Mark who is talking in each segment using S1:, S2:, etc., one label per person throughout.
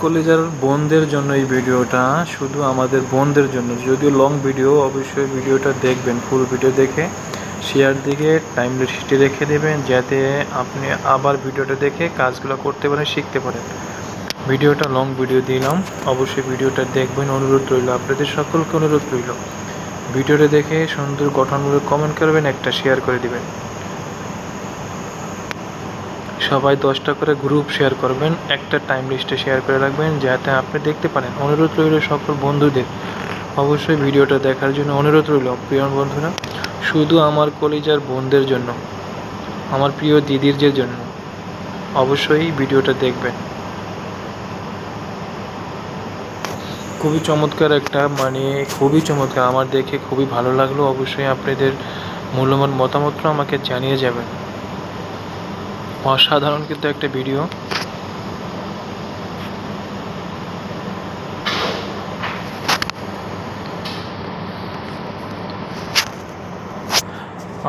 S1: কলিজার বোনদের জন্য এই ভিডিওটা, শুধু আমাদের বোনদের জন্য। যদিও লং ভিডিও, অবশ্যই ভিডিওটা দেখবেন, ফুল ভিডিও দেখে শেয়ার দিকে টাইম লিস্টে রেখে দেবেন, যাতে আপনি আবার ভিডিওটা দেখে কাজগুলো করতে পারেন, শিখতে পারেন। ভিডিওটা লং ভিডিও দিলাম, অবশ্যই ভিডিওটা দেখবেন, অনুরোধ রইল, আপনাদের সকলকে অনুরোধ রইল। ভিডিওটা দেখে সুন্দর গঠনমূলক কমেন্ট করবেন, একটা শেয়ার করে দিবেন। সবাই 10টা করে গ্রুপ শেয়ার করবেন, একটা টাইম লিস্টে শেয়ার করে রাখবেন, যাতে আপনি দেখতে পারেন। অনুরোধ রইল সকল বন্ধুদের, অবশ্যই ভিডিওটা দেখার জন্য অনুরোধ রইল প্রিয় বন্ধুরা। শুধু আমার কলিজার বোনদের জন্য, আমার প্রিয় দিদির জন্য অবশ্যই ভিডিওটা দেখবেন। খুবই চমৎকার একটা, খুবই চমৎকার, আমার দেখে খুবই ভালো লাগলো। অবশ্যই আপনাদের মূল্যবান মতামতটা আমাকে জানিয়ে যাবেন। অসাধারণ কিন্তু একটা ভিডিও।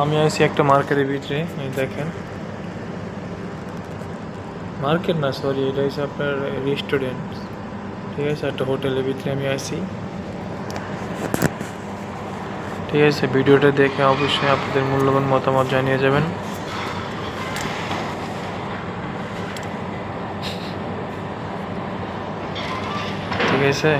S1: আমি আছি একটা মার্কেটের ভিতরে, দেখেন, মার্কেট না, সরি, এটা হচ্ছে আপনার রেস্টুরেন্ট, ঠিক আছে, একটা হোটেলের ভিতরে আমি আছি। ঠিক আছে, ভিডিওটা দেখে অবশ্যই আপনাদের মূল্যবান মতামত জানিয়ে যাবেন। ঠিক আছে,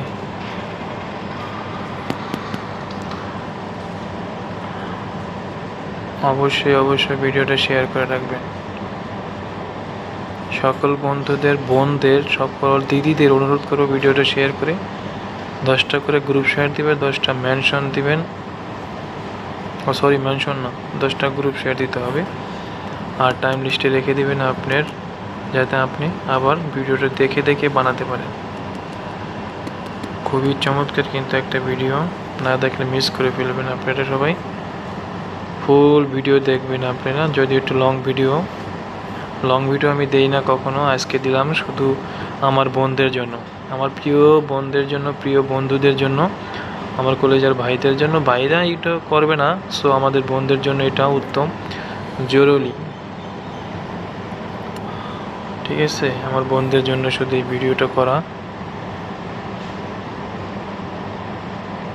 S1: অবশ্যই ভিডিওটা শেয়ার করে রাখবেন। সকল বন্ধুদের, বোনদের, সকল দিদিদের অনুরোধ করবো ভিডিওটা শেয়ার করে 10টা করে গ্রুপ শেয়ার দিবেন, 10টা মেনশন দিবেন, সরি মেনশন না, 10টা গ্রুপ শেয়ার দিতে হবে। আর টাইম লিস্টে রেখে দিবেন আপনার, যাতে আপনি আবার ভিডিওটা দেখে দেখে বানাতে পারেন। খুবই চমৎকার কিন্তু একটা ভিডিও, না দেখলে মিস করে ফেলবেন আপনারা। সবাই ফুল ভিডিও দেখবেন আপনারা। যদি একটু লং ভিডিও আমি দেই না কখনো, আজকে দিলাম শুধু আমার বোনদের জন্য, আমার প্রিয় বোনদের জন্য, প্রিয় বন্ধুদের জন্য, আমার কলেজের ভাইদের জন্য। ভাইরা এটা করবে না, সো আমাদের বোনদের জন্য এটা উত্তম, জরুরি। ঠিক আছে, আমার বোনদের জন্য শুধু এই ভিডিওটা করা।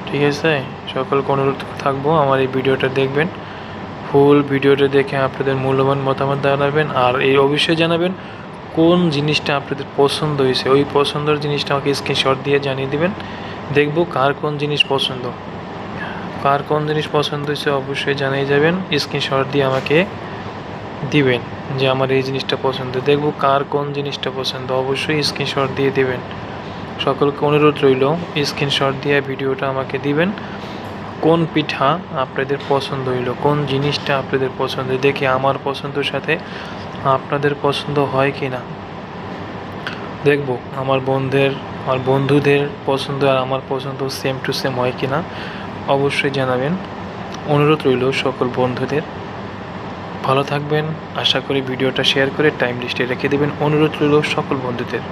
S1: ঠিক আছে, সকলকে অনুরোধ থাকবো আমার এই ভিডিওটা দেখবেন, ফুল ভিডিওটা দেখে আপনাদের মূল্যবান মতামত জানাবেন। আর এই অবশ্যই জানাবেন কোন জিনিসটা আপনাদের পছন্দ হয়েছে, ওই পছন্দের জিনিসটা আমাকে স্ক্রিনশট দিয়ে জানিয়ে দিবেন। দেখব কার কোন জিনিস পছন্দ হয়েছে, অবশ্যই জানিয়ে যাবেন, স্ক্রিনশট দিয়ে আমাকে দিবেন যে আমার এই জিনিসটা পছন্দ। দেখব কার কোন জিনিসটা পছন্দ, অবশ্যই স্ক্রিনশট দিয়ে দিবেন। সকলকে অনুরোধ রইল, স্ক্রিনশট দিয়ে ভিডিওটা আমাকে দিবেন। কোন পিঠা আপনাদের পছন্দ হইলো, কোন জিনিসটা আপনাদের পছন্দ, দেখে আমার পছন্দের সাথে আপনাদের পছন্দ হয় কি না দেখব। আমার বন্ধুদের পছন্দ আর আমার পছন্দ সেম টু সেম হয় কি না অবশ্যই জানাবেন। অনুরোধ রইল সকল বন্ধুদের। ভালো থাকবেন, আশা করি ভিডিওটা শেয়ার করে টাইম লিস্টে রেখে দেবেন। অনুরোধ রইল সকল বন্ধুদের।